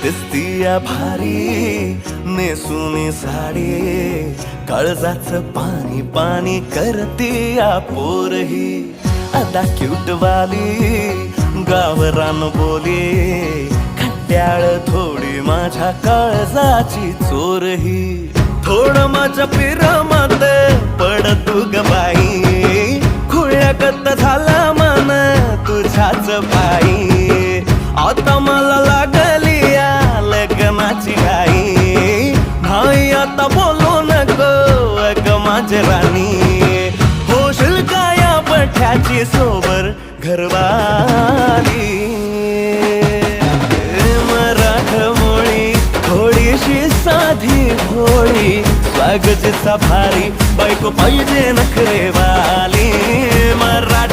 दिसतीया भारी नेसूनी साडी, काळजाचं पाणी पाणी करतीया पोरही. अदा क्यूट वाली गावरान बोली, खट्याळ थोडी माझ्या काळजाची चोरही. थोडं माझ्या पिरामध्ये पड तू ग बाई, खुळ्यागत झाला मन तुझ्याच पायी. आता मला लागली या लग्नाची घाई, नाही आता बोलू नको अग माझी राणी. होशील का या पठ्याची सोबर घरवाली. मराठमोळी थोडीशी साधी भोळी, स्वागतीचा भारी बायको पाहिजे नखरेवाली. मराठी